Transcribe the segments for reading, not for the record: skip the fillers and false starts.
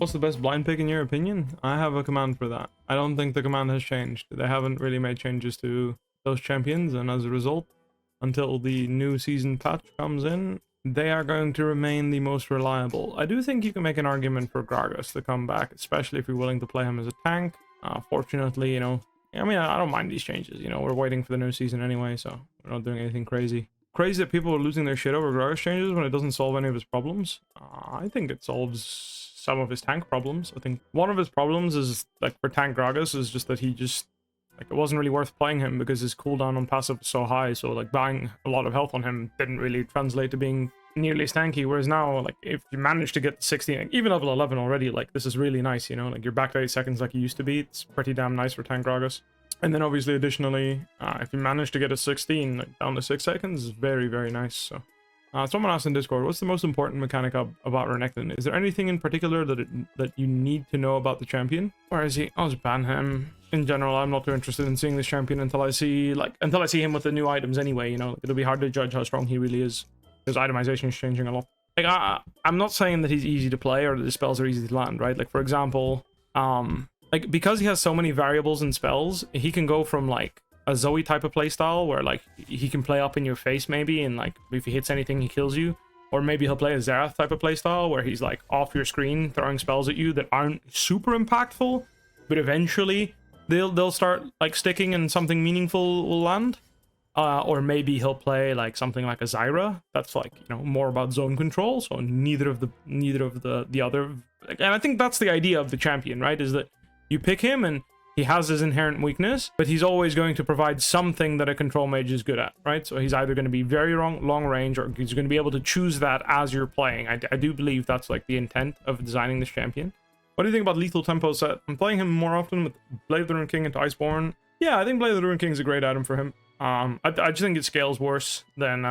What's the best blind pick in your opinion? I have a command for that. I don't think the command has changed. They haven't really made changes to those champions, and as a result, until the new season patch comes in, they are going to remain the most reliable. I do think you can make an argument for Gragas to come back, especially if you're willing to play him as a tank. Fortunately, you know, I mean, I don't mind these changes. You know, we're waiting for the new season anyway, so we're not doing anything crazy. Crazy that people are losing their shit over Gragas changes when it doesn't solve any of his problems. I think it solves some of his tank problems. I think one of his problems is, like, for tank Gragas is just that he just, like, it wasn't really worth playing him because his cooldown on passive was so high, so, like, buying a lot of health on him didn't really translate to being nearly as tanky, whereas now, like, if you manage to get 16, even level 11 already, like, this is really nice, you know? Like, you're back to 8 seconds like you used to be. It's pretty damn nice for tank Gragas. And then obviously, additionally, if you manage to get a 16, like, down to 6 seconds, is very, very nice, so. Someone asked in Discord, what's the most important mechanic about Renekton? Is there anything in particular that you need to know about the champion? Where is he? I'll just ban him. In general, I'm not too interested in seeing this champion until I see him with the new items anyway, you know? Like, it'll be hard to judge how strong he really is, because itemization is changing a lot. Like, I'm not saying that he's easy to play or that his spells are easy to land, right? Like, for example, like, because he has so many variables and spells, he can go from, like, a Zoe type of playstyle where, like, he can play up in your face maybe, and, like, if he hits anything, he kills you. Or maybe he'll play a Xerath type of playstyle where he's, like, off your screen throwing spells at you that aren't super impactful, but eventually they'll start, like, sticking and something meaningful will land. Or maybe he'll play, like, something like a Zyra that's, like, you know, more about zone control, so neither of the other. And I think that's the idea of the champion, right? Is that you pick him and he has his inherent weakness, but he's always going to provide something that a control mage is good at, right? So he's either going to be very long range, or he's going to be able to choose that as you're playing. I do believe that's, like, the intent of designing this champion. What do you think about lethal tempo Sett? I'm playing him more often with Blade of the Ruined King into Iceborne. Yeah, I think Blade of the Ruined King is a great item for him. I just think it scales worse than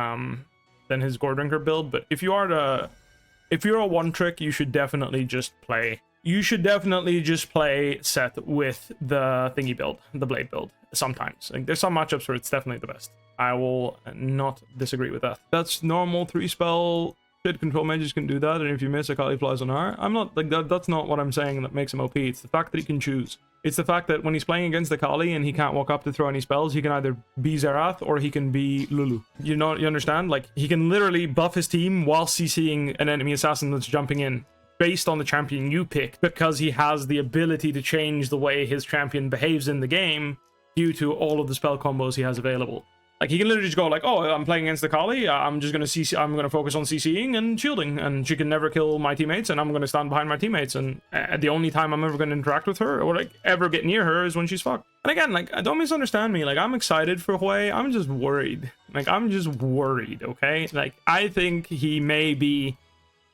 his Goredrinker build. But if you're a one trick, you should definitely just play. You should definitely just play Sett with the thingy build, the Blade build. Sometimes, like, there's some matchups where it's definitely the best. I will not disagree with that. That's normal 3-spell. Shit, control mages can do that, and if you miss, Akali flies on R. I'm not, like, that's not what I'm saying that makes him OP. It's the fact that he can choose. It's the fact that when he's playing against Akali and he can't walk up to throw any spells, he can either be Xerath or he can be Lulu. You know, you understand? Like, he can literally buff his team while CCing an enemy assassin that's jumping in, based on the champion you pick, because he has the ability to change the way his champion behaves in the game due to all of the spell combos he has available. Like, he can literally just go like, oh, I'm playing against Akali, I'm gonna focus on CCing and shielding, and she can never kill my teammates, and I'm gonna stand behind my teammates, and the only time I'm ever gonna interact with her, or, like, ever get near her, is when she's fucked. And again, like, don't misunderstand me, like, I'm excited for Hwei, I'm just worried. Like, I'm just worried, okay? Like, I think he may be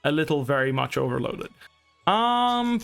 a little very much overloaded. I mean,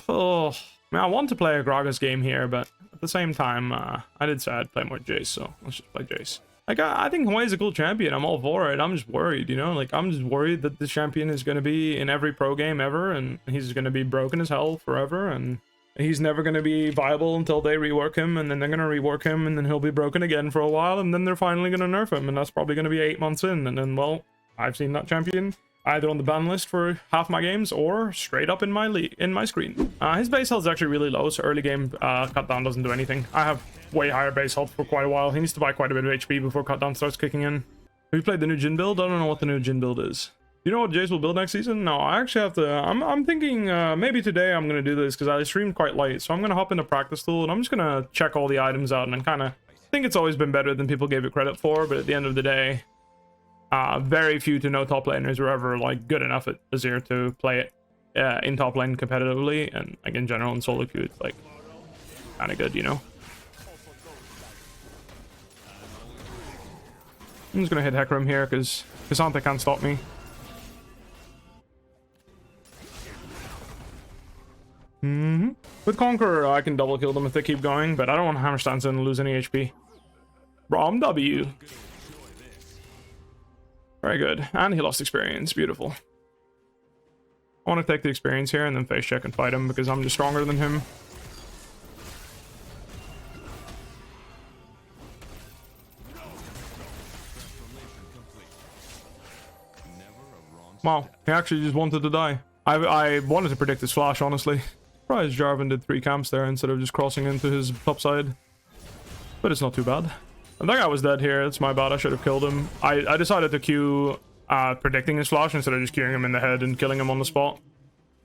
I want to play a Gragas game here, but at the same time, I did say I'd play more Jayce, so let's just play Jayce. Like, I think Hwei is a cool champion. I'm all for it. I'm just worried, you know? Like, I'm just worried that this champion is going to be in every pro game ever, and he's going to be broken as hell forever, and he's never going to be viable until they rework him, and then they're going to rework him, and then he'll be broken again for a while, and then they're finally going to nerf him, and that's probably going to be 8 months in, and then, well, I've seen that champion either on the ban list for half my games or straight up in my screen. His base health is actually really low, so early game cut down doesn't do anything. I have way higher base health for quite a while. He needs to buy quite a bit of HP before cut down starts kicking in. Have you played the new Jhin build? I don't know what the new Jhin build is. Do you know what Jayce will build next season? No, I actually have to. I'm thinking maybe today I'm gonna do this because I streamed quite late, so I'm gonna hop into practice tool and I'm just gonna check all the items out and kind of think it's always been better than people gave it credit for, but at the end of the day, very few to no top laners were ever, like, good enough at Azir to play it in top lane competitively, and, like, in general in solo queue it's, like, kind of good, you know. I'm just gonna hit Hecarim here because Cassandra can't stop me. With Conqueror, I can double kill them if they keep going, but I don't want Hammer Stance and lose any HP. Rom W. Very good. And he lost experience. Beautiful. I want to take the experience here and then face check and fight him because I'm just stronger than him. Wow, he actually just wanted to die. I wanted to predict his flash, honestly. Surprised Jarvan did 3 camps there instead of just crossing into his top side. But it's not too bad. And that guy was dead here. It's my bad. I should have killed him. I decided to queue predicting his flash instead of just queuing him in the head and killing him on the spot.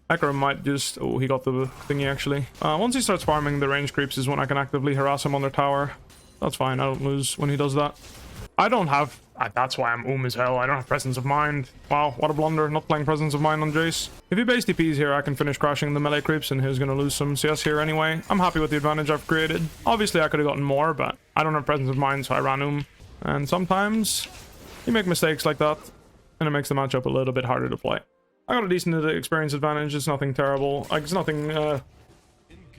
Hecarim might just... Oh, he got the thingy actually. Once he starts farming the range creeps is when I can actively harass him on their tower. That's fine. I don't lose when he does that. I don't have... that's why I'm as hell. I don't have Presence of Mind. Wow, what a blunder. Not playing Presence of Mind on Jayce. If he base TPs here, I can finish crashing the melee creeps, and he's going to lose some CS here anyway. I'm happy with the advantage I've created. Obviously, I could have gotten more, but I don't have Presence of Mind, so I ran him. And sometimes you make mistakes like that, and it makes the matchup a little bit harder to play. I got a decent experience advantage. It's nothing terrible. Like, it's nothing...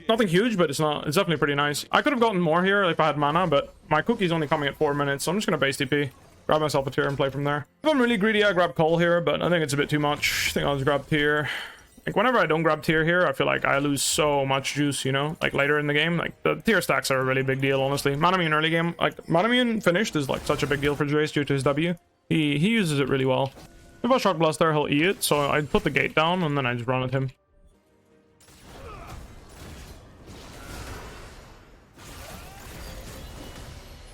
nothing huge, but it's definitely pretty nice. I could have gotten more here if I had mana, but my cookie's only coming at 4 minutes, so I'm just gonna base TP, grab myself a tier and play from there. If I'm really greedy, I grab Cole here, but I think it's a bit too much. I think I'll just grab tier. Like, whenever I don't grab tier here, I feel like I lose so much juice, you know? Like, later in the game, like, the tier stacks are a really big deal, honestly. Manamune early game, like, Manamune finished is, like, such a big deal for Jayce due to his W. He uses it really well. If I Shock Blast there, he'll E it, so I put the gate down, and then I just run at him.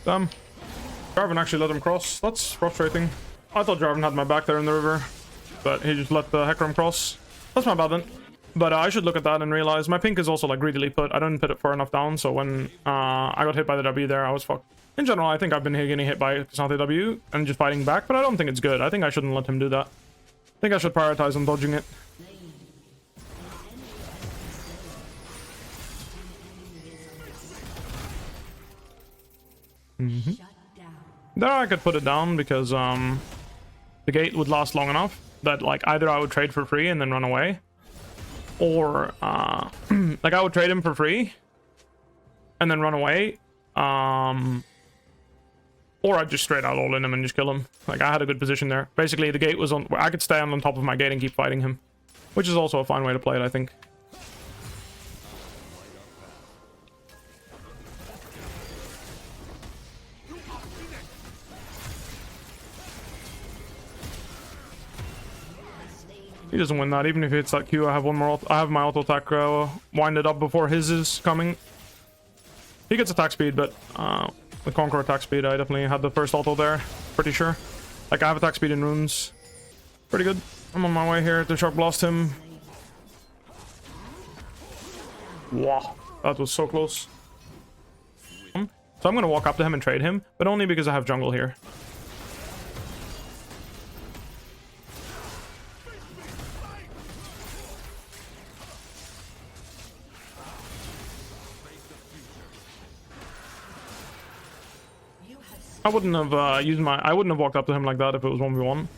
Damn. Jarvan actually let him cross. That's frustrating. I thought Jarvan had my back there in the river, but he just let the Hecarim cross. That's my bad then. But I should look at that and realize my pink is also like greedily put. I didn't put it far enough down, so when I got hit by the W there, I was fucked. In general, I think I've been getting hit by Kasante W and just fighting back, but I don't think it's good. I think I shouldn't let him do that. I think I should prioritize on dodging it. There I could put it down because the gate would last long enough that like either I would trade for free and then run away, or like I would trade him for free and then run away, or I'd just straight out all in him and just kill him. Like, I had a good position there. Basically, the gate was on... I could stand on top of my gate and keep fighting him, which is also a fine way to play it, I think. He doesn't win that. Even if he hits that Q, I have one more... I have my auto attack winded up before his is coming. He gets attack speed, but... the Conqueror attack speed, I definitely had the first auto there. Pretty sure. Like, I have attack speed in runes. Pretty good. I'm on my way here to Shock Blast him. Wow. That was so close. So I'm going to walk up to him and trade him, but only because I have jungle here. I wouldn't have I wouldn't have walked up to him like that if it was 1v1.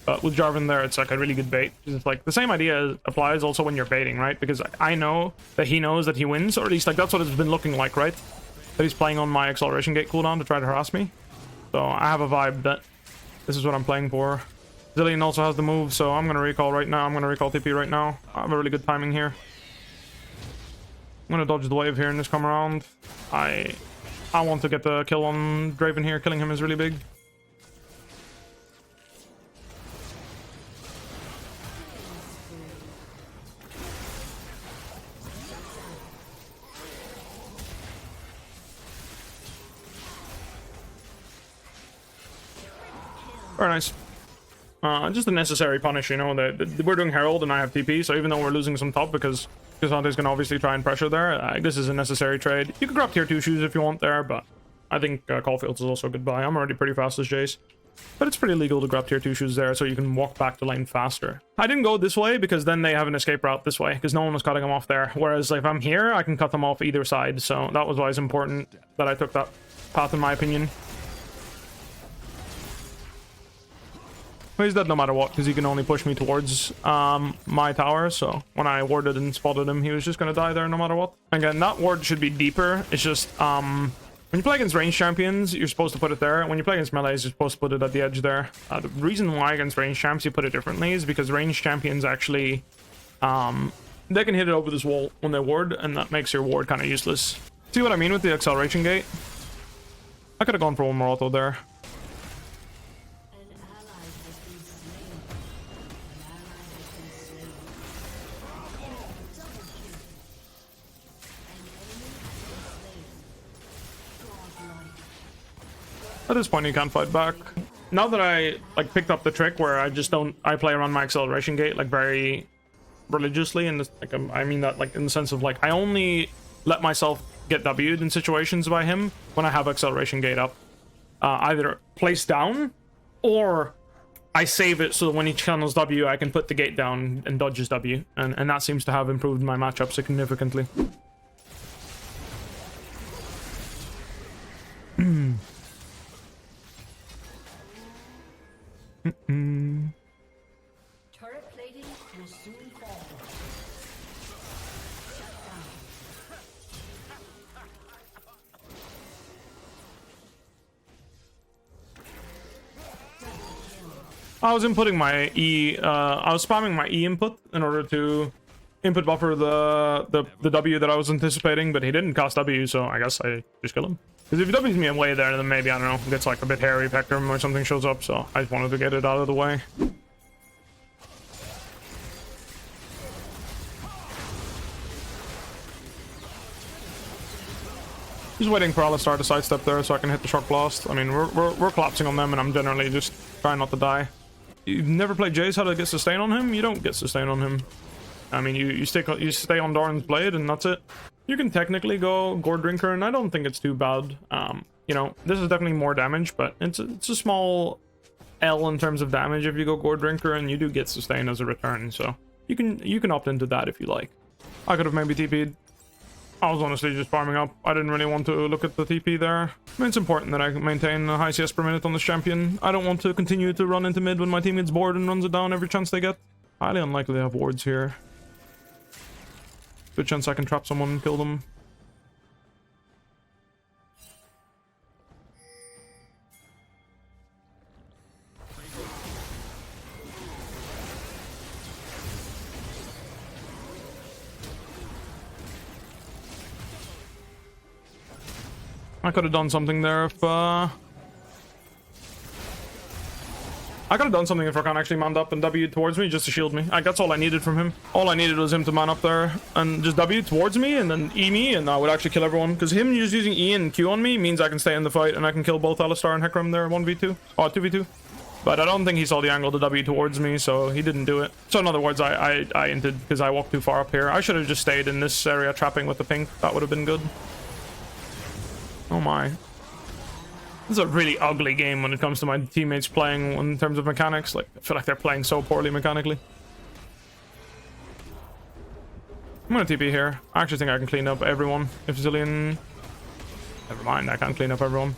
But with Jarvan there, it's like a really good bait. It's like the same idea applies also when you're baiting, right? Because like, I know that he knows that he wins, or at least like that's what it's been looking like, right? That he's playing on my acceleration gate cooldown to try to harass me. So I have a vibe that this is what I'm playing for. Zillion also has the move, so I'm gonna recall right now. I'm gonna recall TP right now. I have a really good timing here. I'm gonna dodge the wave here and just come around. I want to get the kill on Draven here. Killing him is really big. Very nice. Just a necessary punish, you know. We're doing Herald and I have TP, so even though we're losing some top because Kasante's gonna obviously try and pressure there, this is a necessary trade. You can grab tier 2 shoes if you want there, but I think Caulfield's is also a good buy. I'm already pretty fast as Jayce, but it's pretty legal to grab tier 2 shoes there so you can walk back to lane faster. I didn't go this way because then they have an escape route this way because no one was cutting them off there, whereas if I'm here, I can cut them off either side, so that was why it's important that I took that path in my opinion. He's dead no matter what because he can only push me towards my tower, so when I warded and spotted him, he was just gonna die there no matter what. Again, that ward should be deeper. It's just when you play against ranged champions, you're supposed to put it there. When you play against melees, you're supposed to put it at the edge there. The reason why against ranged champs you put it differently is because ranged champions actually they can hit it over this wall when they ward, and that makes your ward kind of useless. See what I mean with the acceleration gate? I could have gone for one more auto there. At this point, you can't fight back. Now that I like picked up the trick where I play around my acceleration gate like very religiously, and like I mean that like in the sense of like I only let myself get W'd in situations by him when I have acceleration gate up, either placed down or I save it so that when he channels W, I can put the gate down and dodges W, and that seems to have improved my matchup significantly. Turret plating will soon fall. I was inputting my E, I was spamming my E input in order to input buffer the W that I was anticipating, but he didn't cast W, so I guess I just kill him. Because if he W's me away there, then maybe, I don't know, gets like a bit hairy Pectrum or something shows up, so I just wanted to get it out of the way. Just waiting for Alistar to sidestep there so I can hit the Shock Blast. I mean, we're collapsing on them, and I'm generally just trying not to die. You've never played Jayce, how to get sustain on him? You don't get sustain on him. I mean, you stay on Doran's blade, and that's it. You can technically go Gore Drinker, and I don't think it's too bad. You know, this is definitely more damage, but it's a small L in terms of damage if you go Gore Drinker, and you do get sustain as a return, so you can opt into that if you like. I could have maybe TP'd. I was honestly just farming up. I didn't really want to look at the TP there. I mean, it's important that I maintain a high CS per minute on this champion. I don't want to continue to run into mid when my team gets bored and runs it down every chance they get. Highly unlikely to have wards here. Good chance I can trap someone and kill them. I could have done something there if, I could have done something if Rakan actually manned up and W'd towards me just to shield me. That's all I needed from him. All I needed was him to man up there and just W towards me and then E me, and I would actually kill everyone. Because him just using E and Q on me means I can stay in the fight and I can kill both Alistar and Hecarim there 1v2. Oh, 2v2. But I don't think he saw the angle to W towards me, so he didn't do it. So in other words, I inted because I walked too far up here. I should have just stayed in this area trapping with the pink. That would have been good. Oh my. This is a really ugly game when it comes to my teammates playing in terms of mechanics. Like, I feel like they're playing so poorly mechanically. I'm gonna TP here. I actually think I can clean up everyone. If Zillion... Never mind, I can't clean up everyone.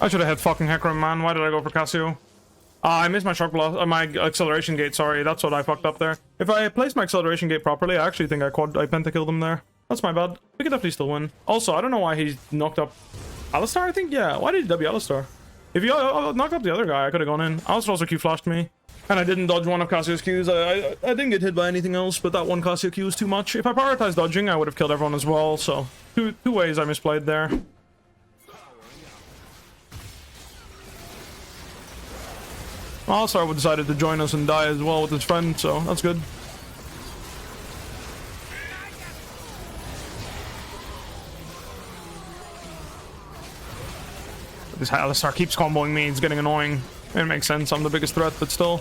I should have had fucking Hecarim, man. Why did I go for Cassio? I missed my shock blast, my acceleration gate, sorry. That's what I fucked up there. If I placed my acceleration gate properly, I actually think I pentakilled him there. That's my bad. We could definitely still win. Also, I don't know why he knocked up Alistar, I think? Yeah, why did he W Alistar? If he knocked up the other guy, I could have gone in. Alistar also Q-flashed me. And I didn't dodge one of Cassio's Qs. I didn't get hit by anything else, but that one Cassio Q was too much. If I prioritized dodging, I would have killed everyone as well, so... Two ways I misplayed there. Alistar decided to join us and die as well with his friend, so that's good. This Alistar keeps comboing me, it's getting annoying. It makes sense, I'm the biggest threat, but still.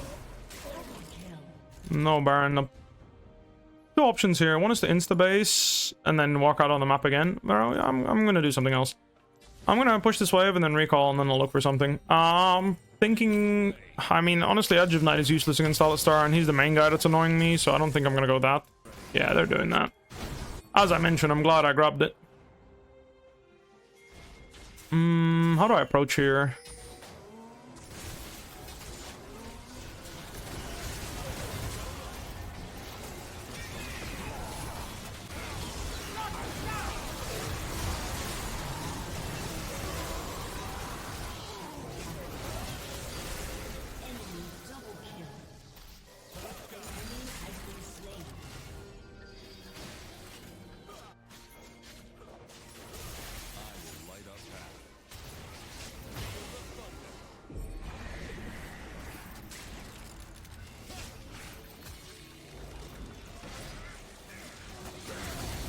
No Baron. Two options here. One is to insta-base and then walk out on the map again. I'm gonna do something else. I'm gonna push this wave and then recall, and then I'll look for something. Thinking... I mean, honestly, Edge of Night is useless against Alistar, and he's the main guy that's annoying me, so I don't think I'm gonna go that. Yeah, they're doing that. As I mentioned, I'm glad I grabbed it. How do I approach here?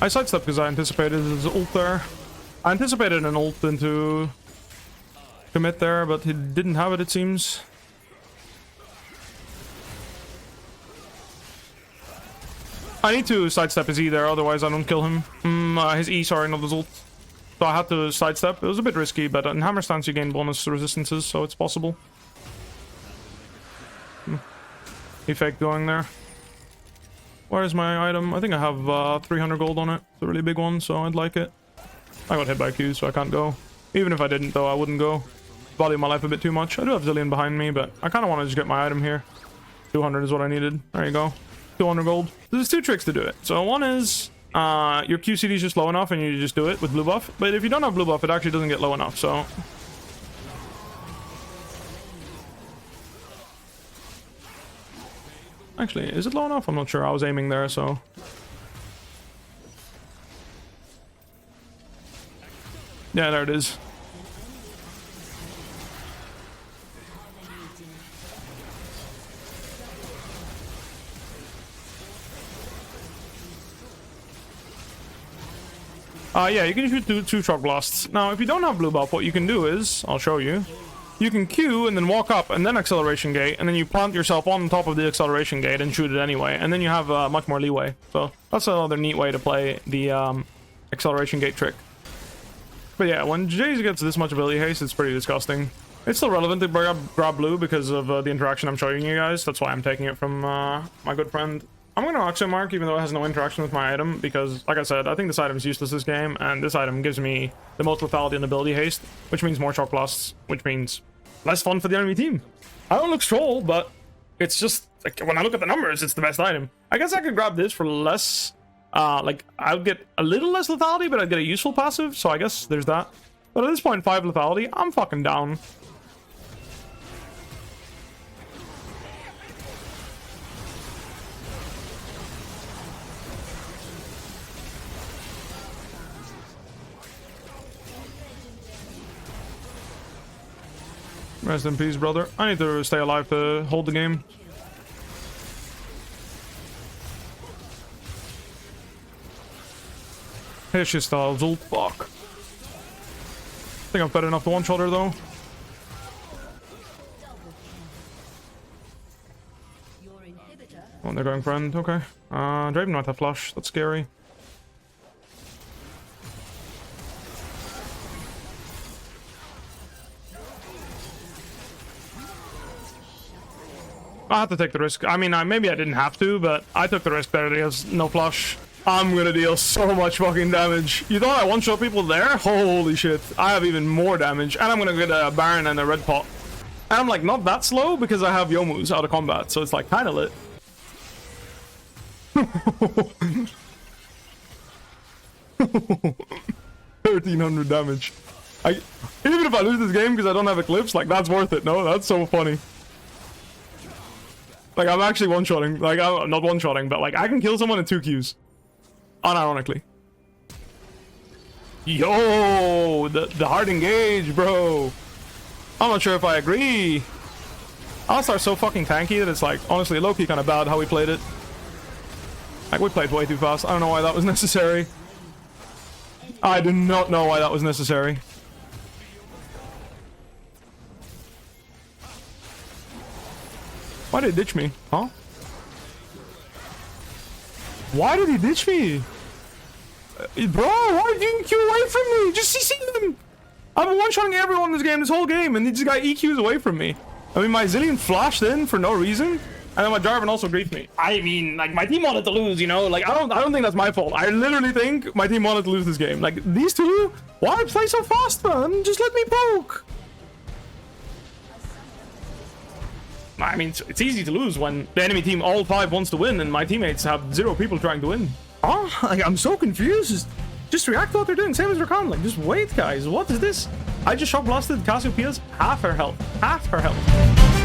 I sidestepped because I anticipated his ult there. I anticipated an ult into commit there, but he didn't have it, it seems. I need to sidestep his E there, otherwise I don't kill him. His E, sorry, not his ult. So I had to sidestep. It was a bit risky, but in hammer stance you gain bonus resistances, so it's possible. He faked going there. Where's my item? I think I have 300 gold on it. It's a really big one, so I'd like it. I got hit by Q, so I can't go. Even if I didn't, though, I wouldn't go. Value my life a bit too much. I do have Zilean behind me, but I kind of want to just get my item here. 200 is what I needed. There you go. 200 gold. There's two tricks to do it. So one is your QCD is just low enough and you just do it with blue buff. But if you don't have blue buff, it actually doesn't get low enough, so... Actually, is it low enough? I'm not sure. I was aiming there, so... Yeah, there it is. Yeah, you can shoot two shock blasts. Now, if you don't have blue buff, what you can do is... I'll show you. You can Q and then walk up and then acceleration gate, and then you plant yourself on top of the acceleration gate and shoot it anyway, and then you have much more leeway. So that's another neat way to play the acceleration gate trick. But yeah, when Jayce gets this much ability haste, it's pretty disgusting. It's still relevant to grab blue because of the interaction I'm showing you guys. That's why I'm taking it from my good friend. I'm going to Oxo Mark even though it has no interaction with my item because, like I said, I think this item is useless this game, and this item gives me the most lethality and ability haste, which means more shock blasts, which means less fun for the enemy team. I don't look troll, but it's just, like, when I look at the numbers, it's the best item. I guess I could grab this for less, like, I would get a little less lethality, but I'd get a useful passive, so I guess there's that. But at this point, 5 lethality, I'm fucking down. Rest in peace, brother. I need to stay alive to hold the game. Here's his styles, ult. Fuck. I think I'm better enough to one-shot her, though. Oh, they're going friend. Okay. Draven might have flash. That's scary. I had to take the risk. I mean, maybe I didn't have to, but I took the risk that he has no flash. I'm gonna deal so much fucking damage. You thought I one-shot people there? Holy shit. I have even more damage. And I'm gonna get a Baron and a red pot. And I'm like not that slow because I have Yomu's out of combat, so it's like kinda lit. 1300 damage. Even if I lose this game because I don't have Eclipse, like that's worth it. No, that's so funny. Like, I'm actually one-shotting. Like, I'm not one-shotting, but, like, I can kill someone in 2 Qs. Unironically. Yo! The hard engage, bro! I'm not sure if I agree. Alistar's so fucking tanky that it's, like, honestly, low-key kind of bad how we played it. Like, we played way too fast. I don't know why that was necessary. I do not know why that was necessary. Why did he ditch me? Huh? Why did he ditch me? Bro, why did you EQ away from me? Just CC them! I've been one-shotting everyone in this game, this whole game, and he just got EQs away from me. I mean, my Zilean flashed in for no reason, and then my Jarvan also griefed me. I mean, like, my team wanted to lose, you know? Like, I don't think that's my fault. I literally think my team wanted to lose this game. Like, these two? Why play so fast, man? Just let me poke! I mean, it's easy to lose when the enemy team all 5 wants to win and my teammates have 0 people trying to win. Oh, like, I'm so confused. Just react to what they're doing, same as Rakan. Like, just wait, guys. What is this? I just shock blasted Cassiopeia's half her health. Half her health.